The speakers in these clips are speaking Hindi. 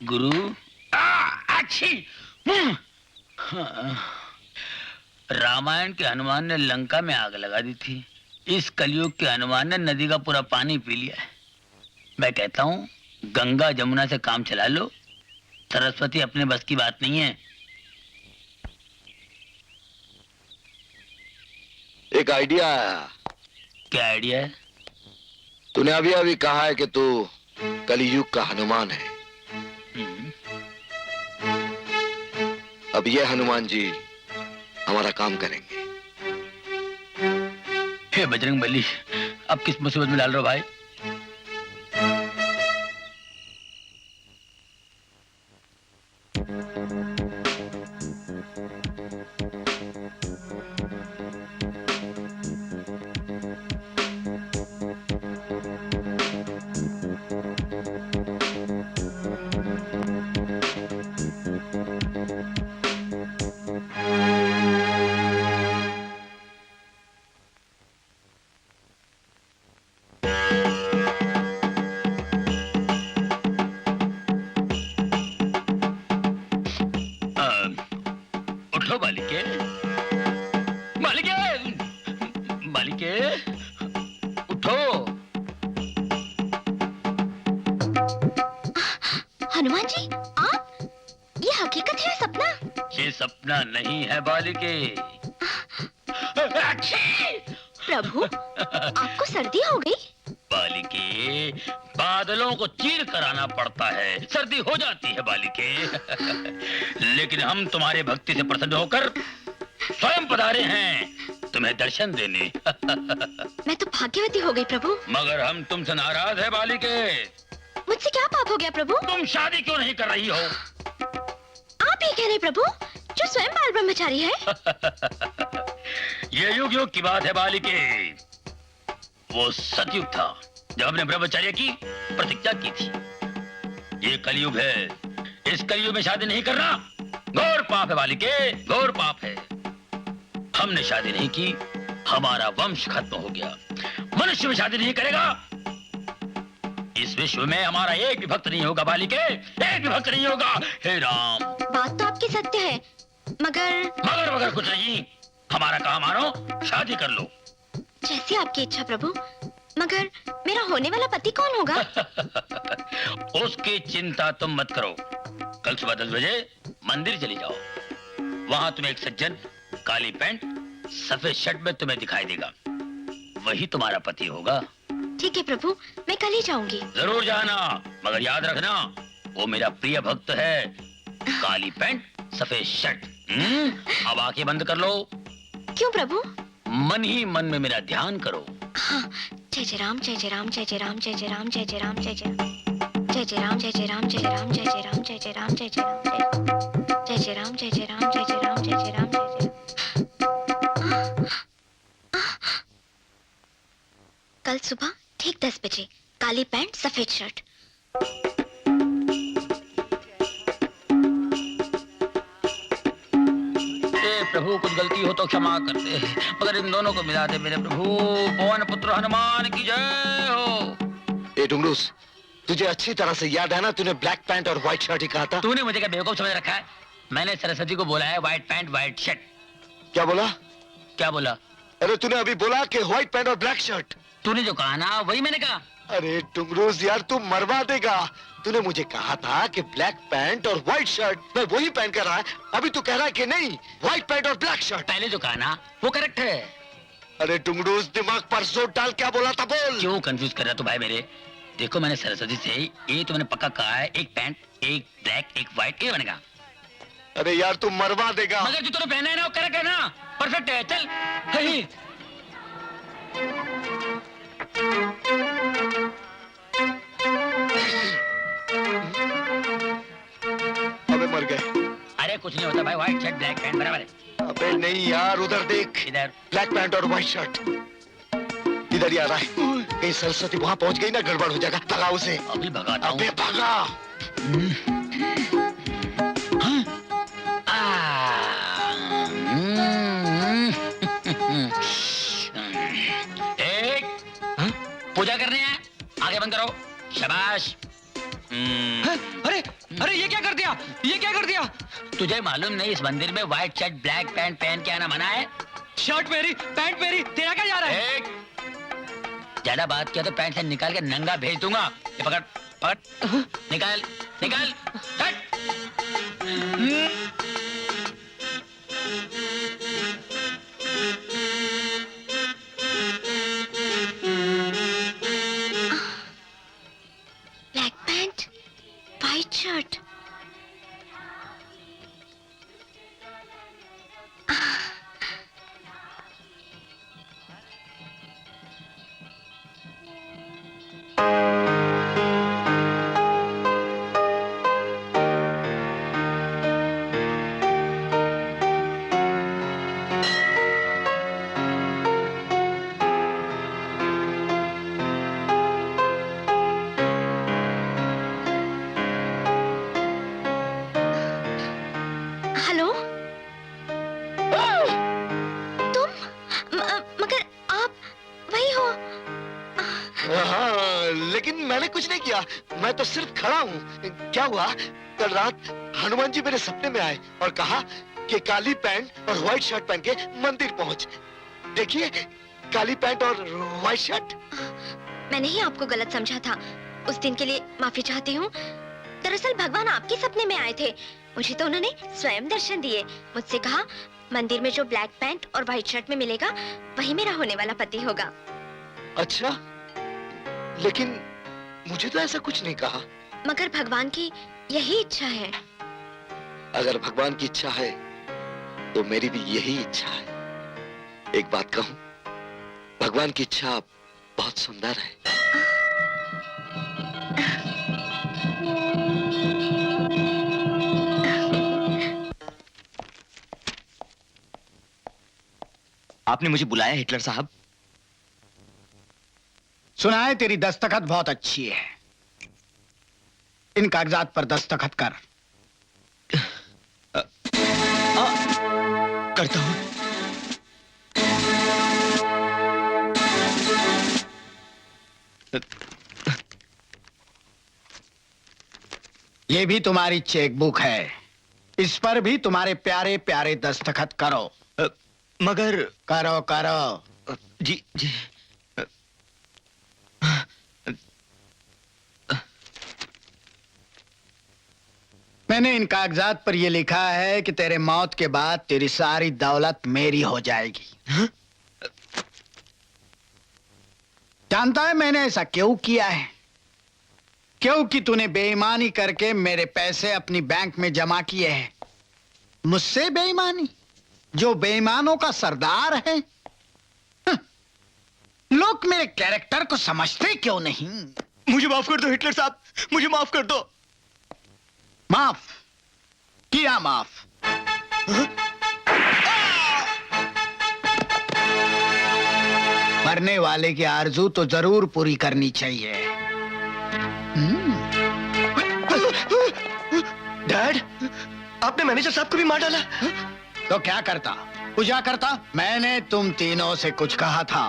गुरु अच्छी। रामायण के हनुमान ने लंका में आग लगा दी थी, इस कलयुग के हनुमान ने नदी का पूरा पानी पी लिया है। मैं कहता हूँ गंगा जमुना से काम चला लो, सरस्वती अपने बस की बात नहीं है। एक आइडिया आया। क्या आइडिया है? तूने अभी अभी कहा है कि तू कलयुग का हनुमान है। अब ये हनुमान जी हमारा काम करेंगे। हे बजरंगबली, अब किस मुसीबत में डाल रहे हो भाई? उठो बालिके, बालिके, बालिके, उठो। हनुमान जी, आप? ये हकीकत है सपना? ये सपना नहीं है बालिके। प्रभु, आपको सर्दी हो गई? बालिके, बादलों को चीर कर आना पड़ता है, सर्दी हो जाती है बालिके। लेकिन हम तुम्हारे भक्ति से प्रसन्न होकर स्वयं पधारे हैं तुम्हें दर्शन देने। मैं तो भाग्यवती हो गई प्रभु। मगर हम तुमसे नाराज है बालिके। मुझसे क्या पाप हो गया प्रभु? तुम शादी क्यों नहीं कर रही हो? आप ये कह रहे प्रभु जो स्वयं बाल ब्रह्मचारी है? ये युग युग की बात है बालिके। वो सतयुग था जब हमने ब्रह्मचर्य की प्रतिज्ञा की थी। ये कलयुग है, इस कलयुग में शादी नहीं करना घोर पाप है बालिके, घोर पाप है। हमने शादी नहीं की, हमारा वंश खत्म हो गया। मनुष्य में शादी नहीं करेगा, इस विश्व में हमारा एक भी भक्त नहीं होगा बालिके, एक भी भक्त नहीं होगा। हे राम, बात तो आपकी सत्य है, मगर कुछ नहीं। हमारा काम मानो, शादी कर लो। जैसी आपकी इच्छा प्रभु। मगर मेरा होने वाला पति कौन होगा? उसकी चिंता तुम मत करो। कल सुबह 10 बजे मंदिर चली जाओ, वहां तुम्हें एक सज्जन काली पैंट सफेद शर्ट में तुम्हें दिखाई देगा, वही तुम्हारा पति होगा। ठीक है प्रभु, मैं कल ही जाऊंगी। जरूर जाना, मगर याद रखना वो मेरा प्रिय भक्त है। काली पैंट सफेद शर्ट। अब आंखें बंद कर लो। क्यों प्रभु? मन ही मन में मेरा ध्यान करो। हाँ, जय जय राम, जय जय राम, जय जय राम, जय जय राम, जय जय राम, जय जय जय जय राम, जय जय राम, जय जय राम, जय जय राम, जय जय राम, जय जय राम, जय जय राम, जय जय राम, जय जय राम, जय जय राम, जय जय। कल सुबह ठीक 10 बजे, काली पैंट सफेद शर्ट। प्रभु कुछ गलती हो तो क्षमा कर दे, मगर इन दोनों को मिला दे मेरे प्रभु। पवन पुत्र हनुमान की जय हो। ए डुंगरूस, तुझे अच्छी तरह से याद है ना, तूने ब्लैक पैंट और व्हाइट शर्ट ही कहा था। तूने मुझे क्या बेवकूफ समझ रखा है? मैंने सरस्वती को बोला है व्हाइट पैंट व्हाइट शर्ट। क्या बोला? क्या बोला? अरे तूने अभी बोला कि व्हाइट पैंट और ब्लैक शर्ट। तूने जो कहा ना वही मैंने कहा। अरे डुंगरूस यार, तू मरवा देगा। तूने मुझे कहा था कि ब्लैक पैंट और व्हाइट शर्ट, मैं वही पहन कर रहा है। अभी तू कह रहा है कि नहीं, व्हाइट पैंट और ब्लैक शर्ट। पहले जो कहा ना वो करेक्ट है। अरे डुंगरूस, दिमाग पर जोर डाल, क्या बोला था बोल। क्यों कंफ्यूज कर रहा तू भाई मेरे? देखो मैंने सरस्वती से ये तो मैंने पक्का कहा है, एक पैंट एक ब्लैक एक व्हाइट, ये बनेगा। अरे यार तू मरवा देगा। मगर जो तूने पहना है ना वो करेक्ट है ना, परफेक्ट है। चल hey. अबे मर गए। अरे कुछ नहीं होता भाई, व्हाइट शर्ट ब्लैक पैंट बराबर है। अबे नहीं यार, उधर देख। इधर ब्लैक पैंट और व्हाइट शर्ट इधर ही आ रहा है। कहीं सरस्वती वहां पहुंच गई ना, गड़बड़ हो जाएगा। भगा उसे। अभी भगाता हूँ। अबे भगा। पूजा करने हैं, आगे बंद करो। शाबाश। अरे अरे ये क्या कर दिया, ये क्या कर दिया? तुझे मालूम नहीं इस मंदिर में व्हाइट शर्ट ब्लैक पैंट पहन के आना मना है? शर्ट मेरी, पैंट मेरी, तेरा क्या जा रहा है? ज्यादा बात किया तो पैंट से निकाल के नंगा भेज दूंगा। ये पकड़ पकड़, निकाल निकाल, हट। Black pant, white shirt. Hello, तुम मगर आप वही हो? हाँ, लेकिन मैंने कुछ नहीं किया, मैं तो सिर्फ खड़ा हूँ। क्या हुआ? कल रात हनुमान जी मेरे सपने में आए और कहा कि काली पैंट और व्हाइट शर्ट पहन के मंदिर पहुँच। देखिए, काली पैंट और व्हाइट शर्ट। मैंने ही आपको गलत समझा था। उस दिन के लिए माफी चाहती हूँ। दरअसल भगवान आपके सपने में आए थे। मुझे तो उन्होंने स्वयं दर्शन दिए। मुझसे कहा मंदिर में जो ब्लैक पैंट और व्हाइट शर्ट में मिलेगा वही मेरा होने वाला पति होगा। अच्छा, लेकिन मुझे तो ऐसा कुछ नहीं कहा। मगर भगवान की यही इच्छा है। अगर भगवान की इच्छा है तो मेरी भी यही इच्छा है। एक बात कहूं, भगवान की इच्छा बहुत सुंदर है। आपने मुझे बुलाया हिटलर साहब? सुना है तेरी दस्तखत बहुत अच्छी है। इन कागजात पर दस्तखत कर। करता हूं। ये भी तुम्हारी चेकबुक है। इस पर भी तुम्हारे प्यारे प्यारे दस्तखत करो। मगर करो करो। जी जी। मैंने इन कागजात पर यह लिखा है कि तेरे मौत के बाद तेरी सारी दौलत मेरी हो जाएगी। जानता है मैंने ऐसा क्यों किया है? क्योंकि तूने बेईमानी करके मेरे पैसे अपनी बैंक में जमा किए हैं। मुझसे बेईमानी, जो बेईमानों का सरदार है। लोग मेरे कैरेक्टर को समझते क्यों नहीं? मुझे माफ कर दो हिटलर साहब, मुझे माफ कर दो। माफ किया, माफ। मरने वाले की आरजू तो जरूर पूरी करनी चाहिए। डैड, आपने मैनेजर साहब को भी मार डाला? तो क्या करता? पूजा करता? मैंने तुम तीनों से कुछ कहा था।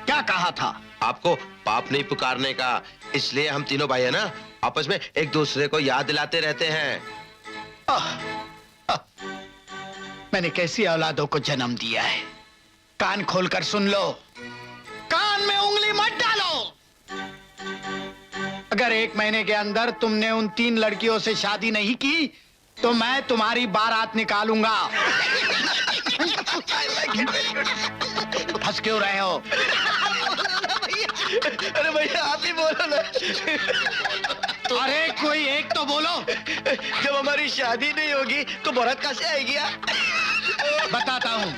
क्या कहा था? आपको पाप नहीं पुकारने का, इसलिए हम तीनों भाई है ना, आपस में एक दूसरे को याद दिलाते रहते हैं। मैंने कैसी औलादों को जन्म दिया है। कान खोलकर सुन लो, कान में उंगली मत डालो। अगर 1 महीने के अंदर तुमने उन 3 लड़कियों से शादी नहीं की तो मैं तुम्हारी बारात निकालूंगा। हंस क्यों रहे हो? अरे भैया आप ही बोलो ना। अरे कोई एक तो बोलो। जब हमारी शादी नहीं होगी तो बारात कहाँ से आएगी? बताता हूँ।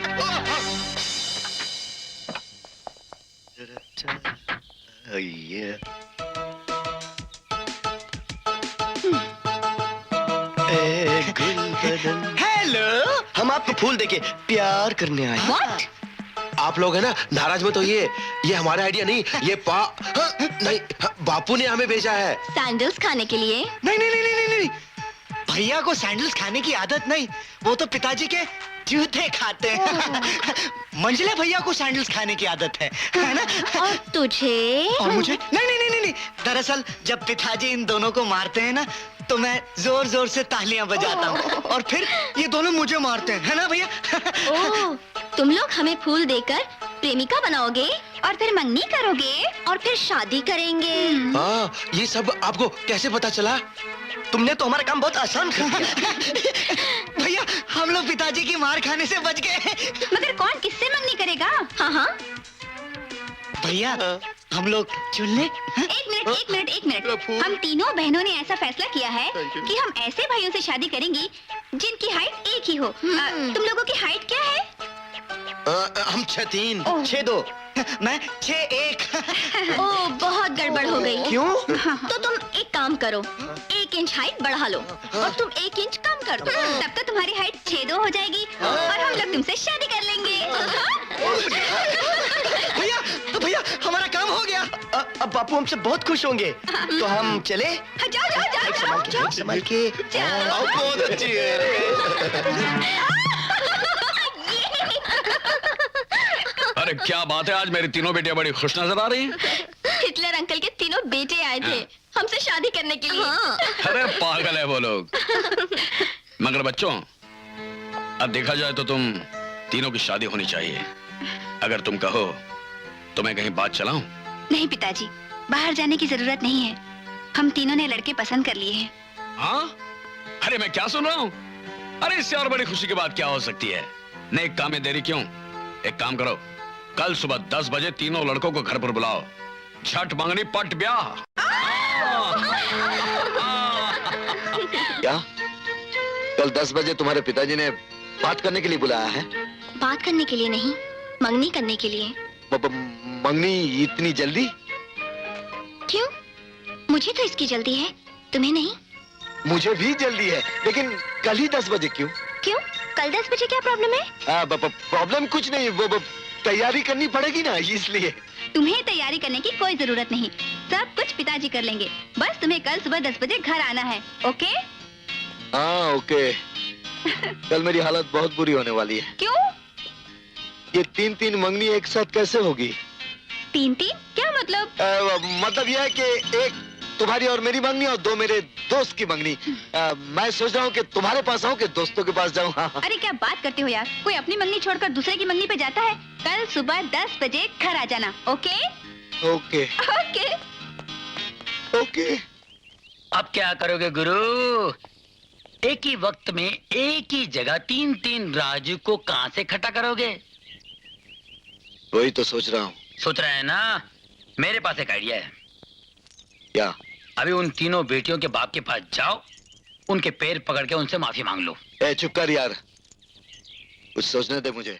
हेलो, हम आपको फूल देके प्यार करने आए। What? आप लोग है ना नाराज मत होइए, ये हमारा आइडिया नहीं, ये नहीं, बापू ने हमें भेजा है। सैंडल्स खाने के लिए? नहीं नहीं नहीं नहीं नहीं, भैया को सैंडल्स खाने की आदत नहीं, वो तो पिताजी के जूते खाते हैं। मंजिला भैया को सैंडल्स खाने की आदत है ना? और तुझे? और मुझे नहीं नहीं नहीं नहीं नहीं, दरअसल जब पिताजी इन दोनों को मारते हैं ना, तो मैं जोर जोर से तालियां बजाता हूँ और फिर ये दोनों मुझे मारते हैं, है ना भैया? ओह, तुम लोग हमें फूल देकर प्रेमिका बनाओगे और फिर मंगनी करोगे और फिर शादी करेंगे। हाँ, ये सब आपको कैसे पता चला? तुमने तो हमारा काम बहुत आसान कर दिया। भैया, हम लोग पिताजी की मार खाने से बच गए। मगर कौन किससे मंगनी करेगा? हाँ हाँ, भैया, हम लोग चुन ले? एक मिनट। हम तीनों बहनों ने ऐसा फैसला किया है कि हम ऐसे भाइयों से शादी करेंगी जिनकी हाइट एक ही हो। तुम लोगों की हाइट क्या है? हम 6'3". 6'2". मैं 6'1". ओह, बहुत गड़बड़ हो गई। क्यों? तो तुम एक काम करो, 1 इंच हाइट बढ़ा लो और तुम 1 इंच कम कर दो, तब तो तुम्हारी हाइट 6'2" हो जाएगी और हम लोग तुमसे शादी कर लेंगे। भैया, तो भैया हमारा काम हो गया। अब बापू हमसे बहुत खुश होंगे। तो हम चले? हाँ, जाओ। संभल के। आप बहुत अच्छी है। अरे क्या बात है, आज मेरी तीनों बेटियां बड़ी खुश नजर आ रही हैं। हिटलर अंकल के तीनों बेटे आए थे हमसे शादी करने के लिए। अरे पागल है वो लोग। मगर बच्चों, अब देखा जाए तो तुम तीनों की शादी होनी चाहिए। अगर तुम कहो तो मैं कहीं बात चलाऊं? नहीं पिताजी, बाहर जाने की जरूरत नहीं है। हम तीनों ने लड़के पसंद कर लिए हैं। हाँ? अरे मैं क्या सुन रहा हूँ? अरे इससे और बड़ी खुशी की बात क्या हो सकती है? नहीं, एक काम में देरी क्यों? एक काम करो, कल सुबह 10 बजे तीनों लड़कों को घर पर बुलाओ। छठ मंगनी पट ब्याह। क्या कल 10 बजे तुम्हारे पिताजी ने बात करने के लिए बुलाया है? बात करने के लिए नहीं, मंगनी करने के लिए। मंगनी इतनी जल्दी? क्यों? मुझे तो इसकी जल्दी है, तुम्हें नहीं? मुझे भी जल्दी है, लेकिन कल ही 10 बजे क्यों? क्यों? कल 10 बजे क्या प्रॉब्लम है? प्रॉब्लम कुछ नहीं, वो तैयारी करनी पड़ेगी ना, इसलिए। तुम्हें तैयारी करने की कोई जरूरत नहीं, सब कुछ पिताजी कर लेंगे। बस तुम्हें कल सुबह 10 बजे घर आना है, ओके? हाँ, ओके। कल मेरी हालत बहुत बुरी होने वाली है। क्यों? ये 3-3 मंगनी एक साथ कैसे होगी? 3-3 क्या मतलब? मतलब यह है कि एक तुम्हारी और मेरी मंगनी और 2 मेरे दोस्त की मंगनी। मैं सोच रहा हूँ कि तुम्हारे पास आऊँ कि दोस्तों के पास जाऊँ। हाँ। अरे क्या बात करते हो यार, कोई अपनी मंगनी छोड़कर दूसरे की मंगनी पे जाता है? कल सुबह 10 बजे घर आ जाना, ओके? ओके। ओके। ओके। अब क्या करोगे गुरु? एक ही वक्त में एक ही जगह 3-3 राजू को कहां से इकट्ठा करोगे? वही तो सोच रहा हूँ। सोच रहे हैं ना? मेरे पास एक आइडिया है। क्या? अभी उन तीनों बेटियों के बाप के पास जाओ, उनके पैर पकड़ के उनसे माफी मांग लो। चुप कर यार, कुछ सोचने दे मुझे।